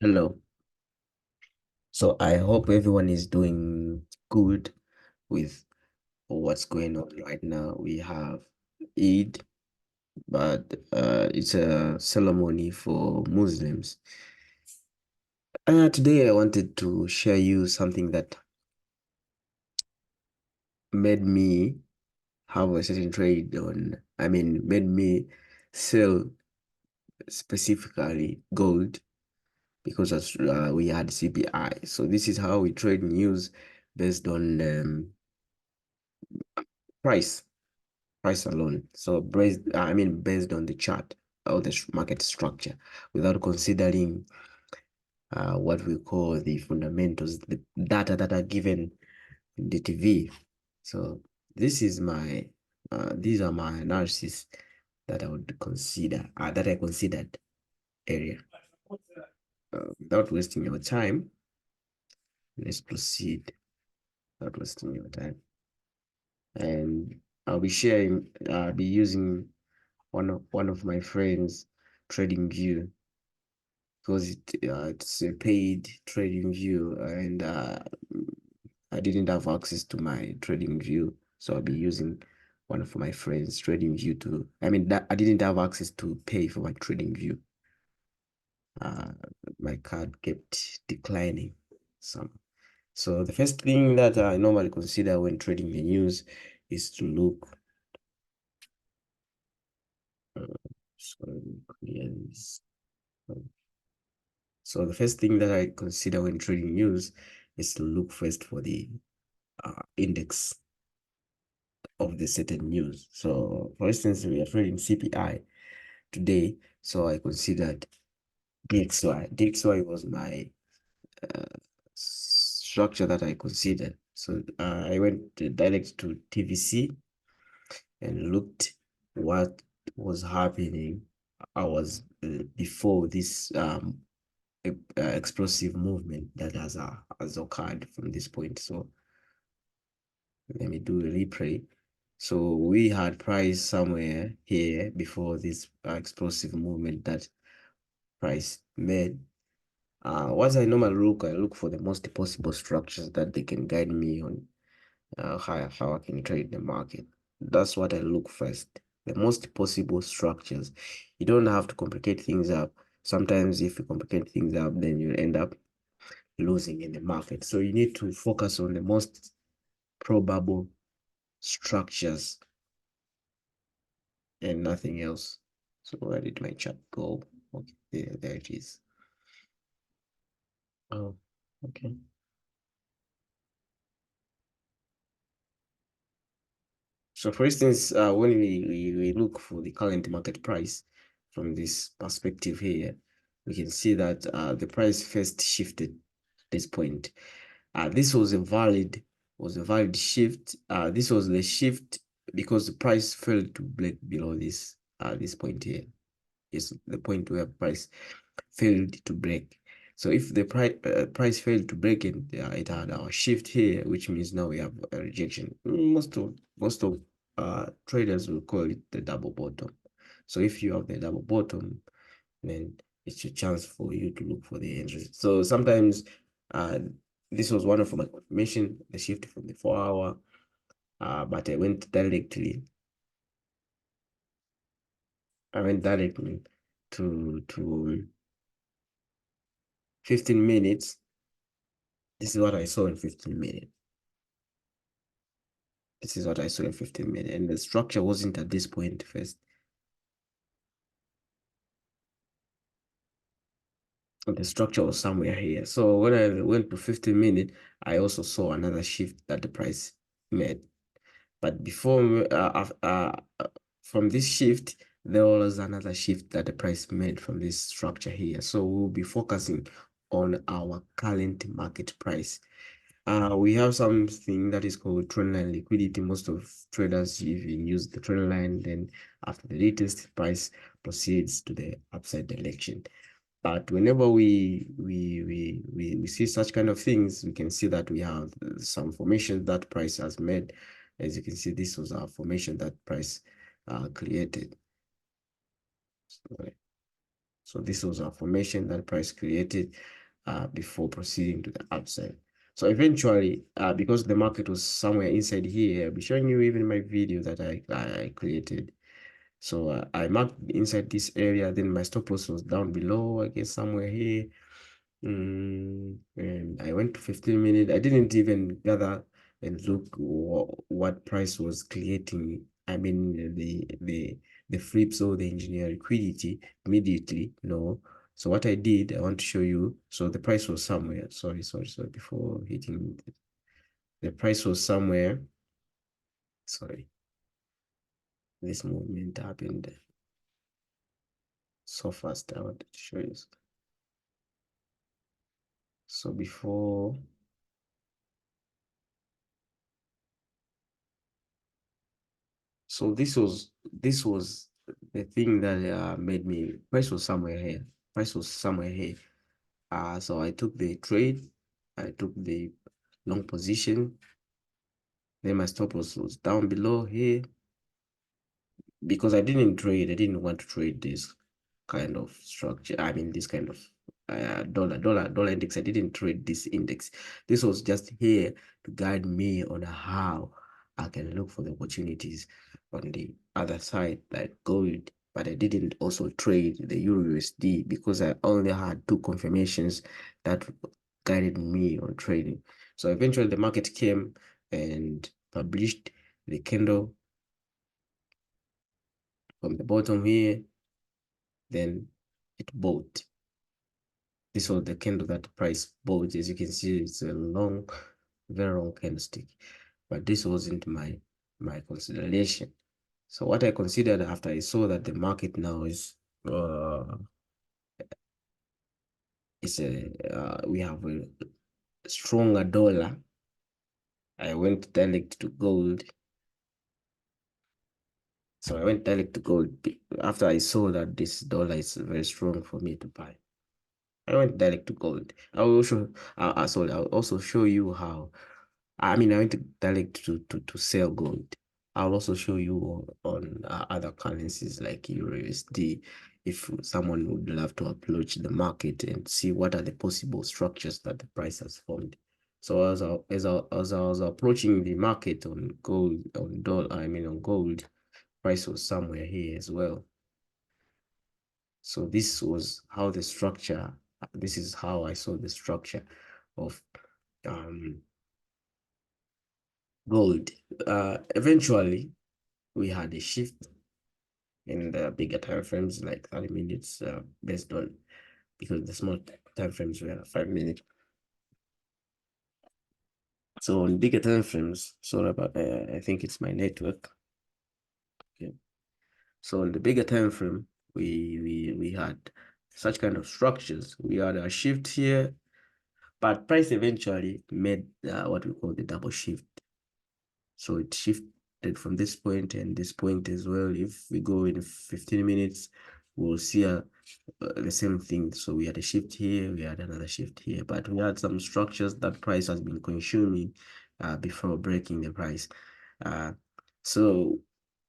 Hello. So I hope everyone is doing good with what's going on right now. We have Eid, but it's a ceremony for Muslims. Today I wanted to share you something that made me have a certain trade made me sell specifically gold because we had CPI. So this is how we trade news based on price. Price alone. So based on the chart or the market structure, without considering what we call the fundamentals, the data that are given in the TV. So this is my these are my analysis that I would consider that I considered area. Without wasting your time, let's proceed. Without wasting your time, and I'll be using one of my friends trading view because it's a paid trading view, and I didn't have access to my trading view, so I'll be using one of my friends trading view to that I didn't have access to pay for my trading view. uh my card kept declining some. So the first thing that I normally consider when trading the news is to look uh, sorry, yes. So the first thing that I consider when trading news is to look first for the index of the certain news. So for instance, we are trading CPI today. So I considered DXY. DXY was my uh, structure that I considered. So I went direct to TVC and looked what was happening hours before this explosive movement that has occurred from this point. So let me do a replay. So we had price somewhere here before this explosive movement that price made. What I normally I look for the most possible structures that they can guide me on how I can trade the market. That's what I look first. The most possible structures. You don't have to complicate things up. Sometimes if you complicate things up, then you end up losing in the market. So you need to focus on the most probable structures and nothing else. So where did my chat go? Okay, there it is. Oh, okay. So for instance, when we look for the current market price from this perspective here, we can see that the price first shifted at this point. This was a valid shift. This was the shift because the price fell to break below this point here. Is the point where price failed to break. So if the price failed to break it had our shift here, which means now we have a rejection. Most of traders will call it the double bottom. So if you have the double bottom, then it's a chance for you to look for the entry. So sometimes uh this was one of my confirmation, the shift from the 4 hour, but I went directly to 15 minutes. This is what I saw in 15 minutes. This is what I saw in 15 minutes. And the structure wasn't at this point first. The structure was somewhere here. So when I went to 15 minutes, I also saw another shift that the price made. But from this shift, there was another shift that the price made from this structure here. So we'll be focusing on our current market price. We have something that is called trendline liquidity. Most of traders even use the trend line, then after the latest price proceeds to the upside direction. But whenever we see such kind of things, we can see that we have some formation that price has made. As you can see, this was our formation that price created. So this was a formation that price created before proceeding to the upside. So eventually, because the market was somewhere inside here, I'll be showing you even my video that I created. So I marked inside this area, then my stop loss was down below, I guess somewhere here. And I went to 15 minutes. I didn't even gather and look what price was creating. I mean the flips or the engineer liquidity immediately. No. So what I did, I want to show you. So the price was somewhere. Sorry. Before hitting the price was somewhere. Sorry, this movement happened so fast. I wanted to show you. So before, so this was the thing that made me, price was somewhere here. Price was somewhere here. So I took the trade, I took the long position. Then my stop loss was down below here because I didn't trade. I didn't want to trade this kind of structure. I mean, this kind of dollar index. I didn't trade this index. This was just here to guide me on how I can look for the opportunities on the other side, like gold. But I didn't also trade the Euro USD because I only had two confirmations that guided me on trading. So eventually the market came and published the candle from the bottom here, then it bought. This was the candle that price bought. As you can see, it's a long, very long candlestick. But this wasn't my consideration. So what I considered after I saw that the market now is we have a stronger dollar. I went direct to gold. So I went direct to gold after I saw that this dollar is very strong for me to buy. I went direct to gold. I will show. Sorry, I'll also show you how. I mean, I went direct to sell gold. I'll also show you on other currencies like Euro USD. If someone would love to approach the market and see what are the possible structures that the price has formed. So as I was approaching the market on gold, on dollar, I mean on gold, price was somewhere here as well. So this was how the structure, this is how I saw the structure of gold. Eventually, we had a shift in the bigger time frames, like 30 minutes, based on, because the small time frames were 5 minutes. So on bigger time frames, sorry about, I think it's my network. Okay. So on the bigger time frame, we had such kind of structures. We had a shift here, but price eventually made what we call the double shift. So it shifted from this point and this point as well. If we go in 15 minutes, we'll see the same thing. So we had a shift here, we had another shift here, but we had some structures that price has been consuming before breaking the price. So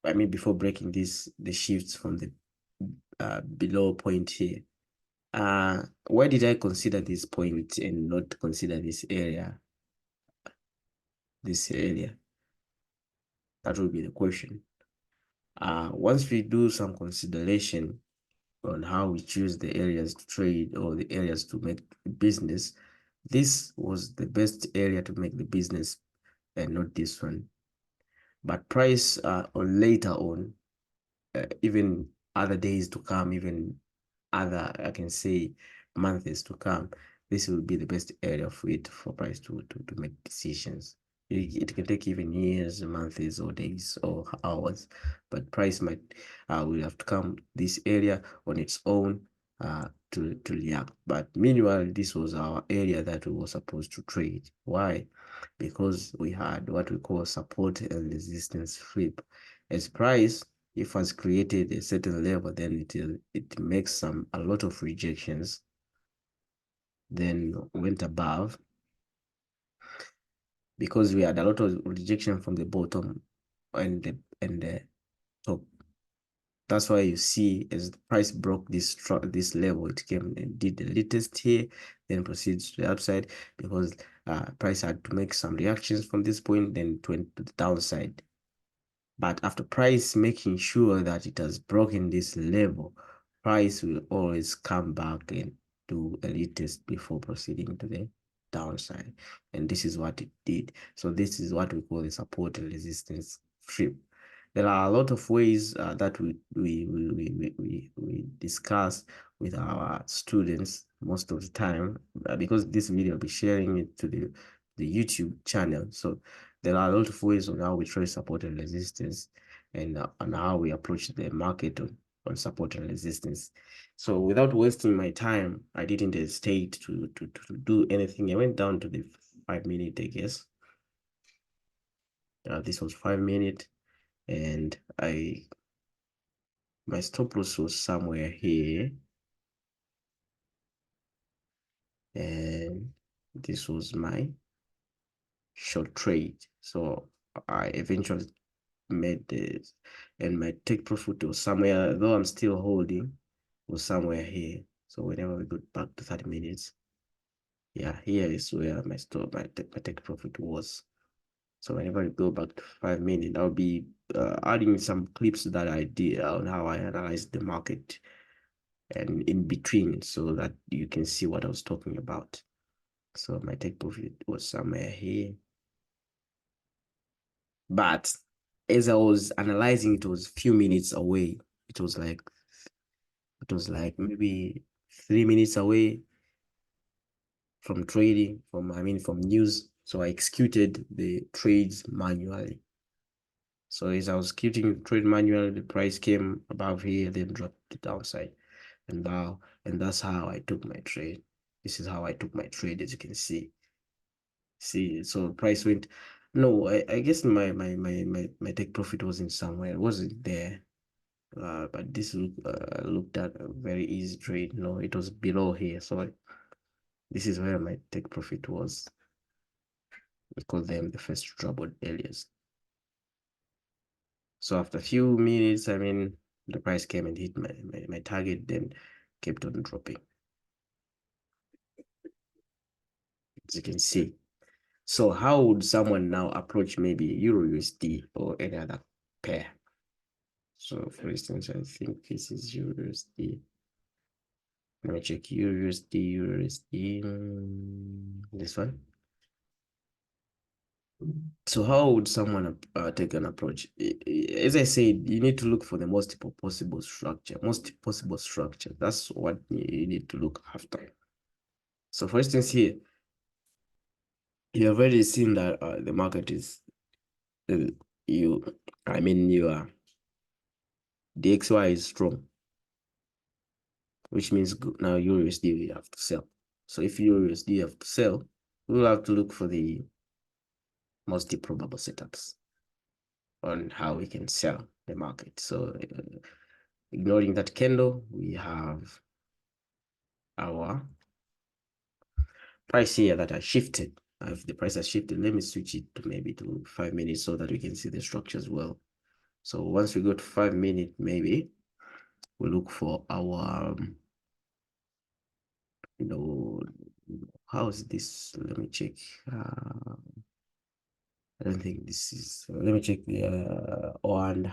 I mean, before breaking the shifts from the below point here. Why did I consider this point and not consider this area? This area? That would be the question. Once we do some consideration on how we choose the areas to trade or the areas to make business, this was the best area to make the business and not this one. But price on later on, even other days to come, even other, I can say, months to come, this will be the best area for it for price to make decisions. It can take even years, months, or days, or hours, but price might will have to come this area on its own to react. But meanwhile, this was our area that we were supposed to trade. Why? Because we had what we call support and resistance flip. As price, if has created a certain level, then it makes a lot of rejections, then went above, because we had a lot of rejection from the bottom and the top. That's why you see as the price broke this level, it came and did the latest here, then proceeds to the upside because price had to make some reactions from this point, then it went to the downside. But after price making sure that it has broken this level, price will always come back and do a retest before proceeding to the downside. And this is what it did. So this is what we call the support and resistance strip. There are a lot of ways that we discuss with our students most of the time because this video will be sharing it to the YouTube channel. So there are a lot of ways on how we trade support and resistance and on how we approach the market on support and resistance. So without wasting my time, I didn't hesitate to do anything. I went down to the 5 minute, I guess. This was 5 minute, and my stop loss was somewhere here, and this was my short trade. So I eventually made this, and my take profit was somewhere, though I'm still holding, was somewhere here. So whenever we go back to 30 minutes, yeah, here is where my take profit was. So whenever I go back to 5 minutes, I'll be adding some clips that I did on how I analyzed the market and in between so that you can see what I was talking about. So my take profit was somewhere here. But as I was analyzing, it was a few minutes away. It was like maybe 3 minutes away from trading, from news. So I executed the trades manually. So as I was executing the trade manually, the price came above here, then dropped the downside. And that's how I took my trade. This is how I took my trade, as you can see. See, so price went. No, I guess my take profit wasn't somewhere. It wasn't there. But this looked at a very easy trade. No, it was below here. So this is where my take profit was. We call them the first troubled areas. So after a few minutes, I mean, the price came and hit my target, then kept on dropping, as you can see. So how would someone now approach maybe Euro USD or any other pair? So for instance, I think this is Euro USD. Let me check Euro USD, this one. So how would someone take an approach? As I said, you need to look for the most possible structure. That's what you need to look after. So for instance here, you have already seen that the market is, uh, you, I mean, the XY is strong, which means now USD we have to sell. So if USD have to sell, we'll have to look for the most probable setups on how we can sell the market. So ignoring that candle, we have our price here that has shifted. If the price has shifted, let me switch it to maybe to 5 minutes so that we can see the structure as well. So once we go to 5 minutes, maybe we look for our, how is this? Let me check. I don't think this is, let me check the O and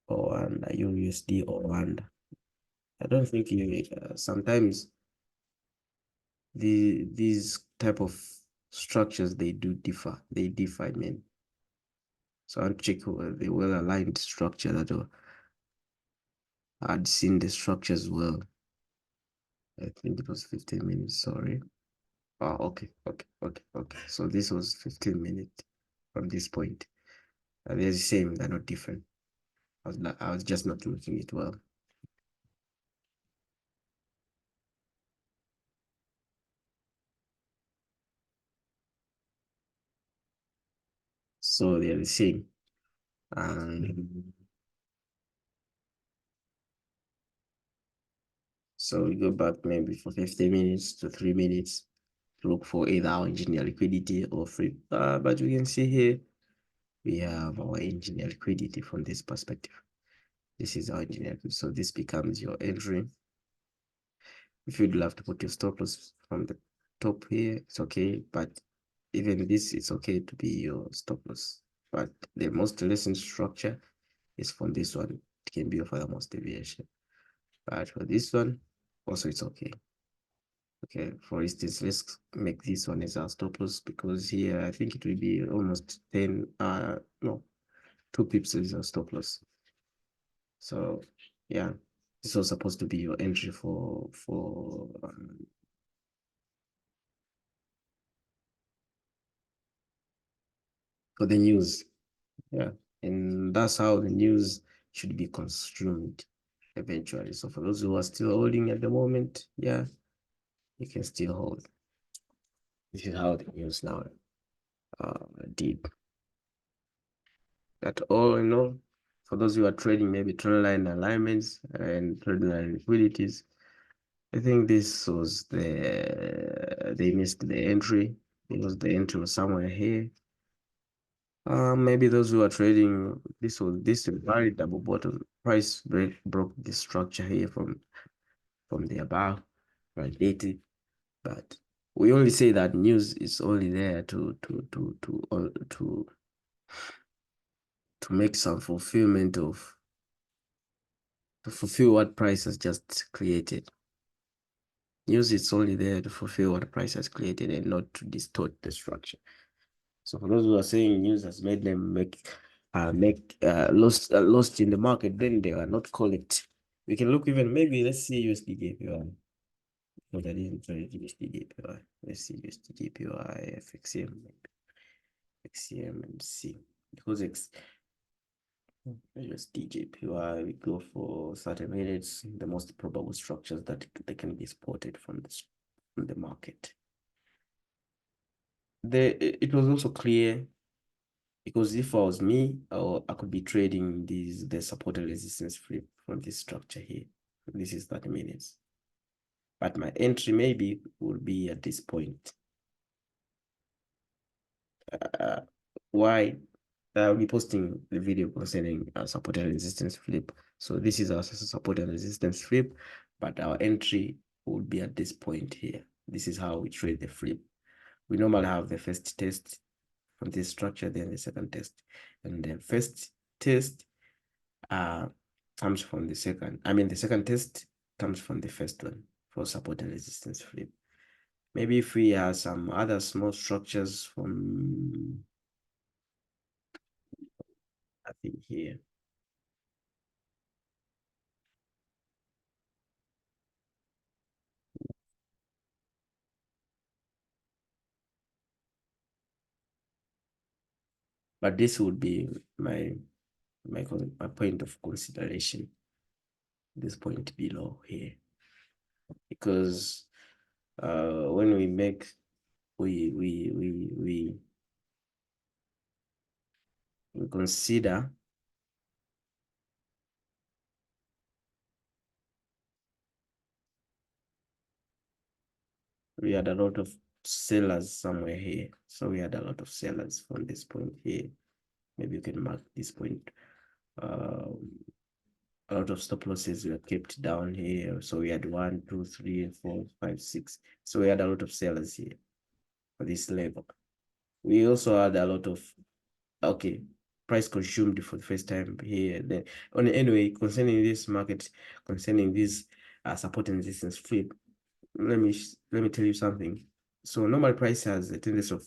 USD O and. I don't think sometimes these type of structures they do differ. They differ, I mean. So I'll check the well-aligned structure that I'd seen the structure as well. I think it was 15 minutes, sorry. Oh, okay. So this was 15 minutes from this point. They're the same, they're not different. I was just not looking it well. So they're the same. So we go back maybe for 15 minutes to 3 minutes to look for either our engineer liquidity or free. But we can see here we have our engineer liquidity from this perspective. This is how engineered. So this becomes your entry. If you'd love to put your stop loss from the top here, it's okay. But even this, it's okay to be your stop loss. But the most recent structure is from this one. It can be your furthermost deviation. But for this one, also it's okay. Okay, for instance, let's make this one as our stop loss, because here I think it will be almost 10, no, 2 pips is our stop loss. So yeah, this was supposed to be your entry for the news. Yeah, and that's how the news should be consumed eventually. So for those who are still holding at the moment, yeah, you can still hold. This is how the news now did. That all in all, for those who are trading maybe trend line alignments and trend line liquidities, I think this was they missed the entry because the entry was somewhere here. Maybe those who are trading this very double bottom price break broke the structure here from the above validated, but we only say that news is only there to make some fulfillment of to fulfill what price has just created. News is only there to fulfill what price has created and not to distort the structure. So for those who are saying news has made them lost in the market, then they are not correct. We can look even maybe let's see USD JPY. No, that isn't very USD JPY. Let's see USD JPY, FXM, XCM and see because USD JPY we go for 30 minutes. The most probable structures that they can be spotted from the market. It was also clear. Because if I was me, I could be trading the support and resistance flip from this structure here. This is 30 minutes. But my entry maybe will be at this point. Why? I'll be posting the video concerning support and resistance flip. So this is our support and resistance flip, but our entry will be at this point here. This is how we trade the flip. We normally have the first test from this structure, then the second test. And the first test comes from the second. The second test comes from the first one for support and resistance flip. Maybe if we have some other small structures from, I think here. But this would be my point of consideration. This point below here, because when we make we consider we had a lot of sellers somewhere here. So we had a lot of sellers from this point here. Maybe you can mark this point. A lot of stop losses were kept down here. So we had 1, 2, 3, 4, 5, 6. So we had a lot of sellers here for this level. We also had a lot of price consumed for the first time here. Then anyway, concerning this market, concerning this support and resistance flip, let me tell you something. So normal price has a tendency of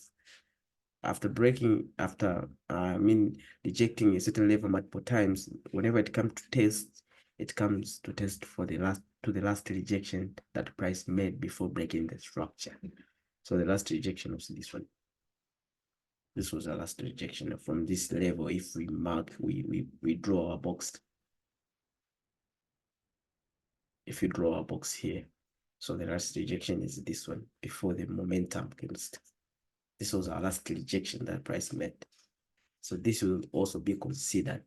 rejecting a certain level multiple times. Whenever it comes to test, it comes to test for the last rejection that price made before breaking the structure. So the last rejection was this one. This was our last rejection from this level. If we mark, we draw our box. If you draw a box here, so the last rejection is this one before the momentum comes. This was our last rejection that price made. So this will also be considered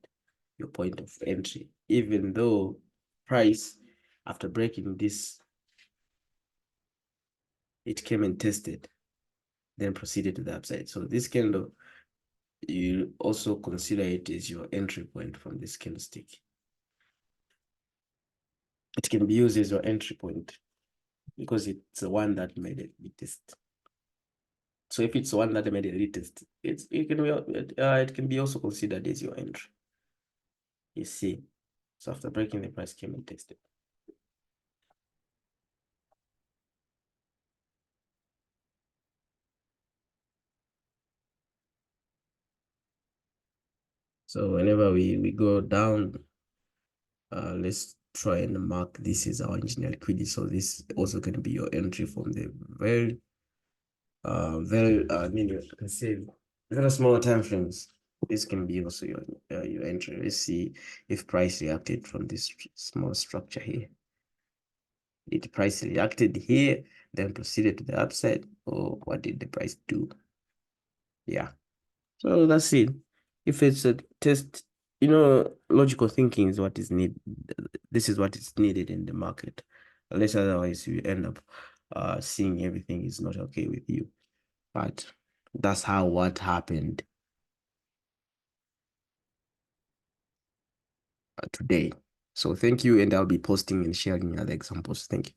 your point of entry, even though price, after breaking this, it came and tested, then proceeded to the upside. So this candle, you also consider it as your entry point from this candlestick. it can be used as your entry point because it's the one that made a retest. So if it's one that made a retest, it can be also considered as your entry. You see, so after breaking, the price came and tested. So whenever we go down, let's try and mark this is our engineer liquidity. So this also can be your entry from the very you can say very small time frames. This can be also your entry. Let's see if price reacted from this small structure here. Did price reacted here, then proceeded to the upside, or what did the price do? Yeah. So that's it. If it's a test, logical thinking is what is needed. This is what is needed in the market. Unless otherwise you end up seeing everything is not okay with you. But that's how what happened today. So thank you, and I'll be posting and sharing other examples. Thank you.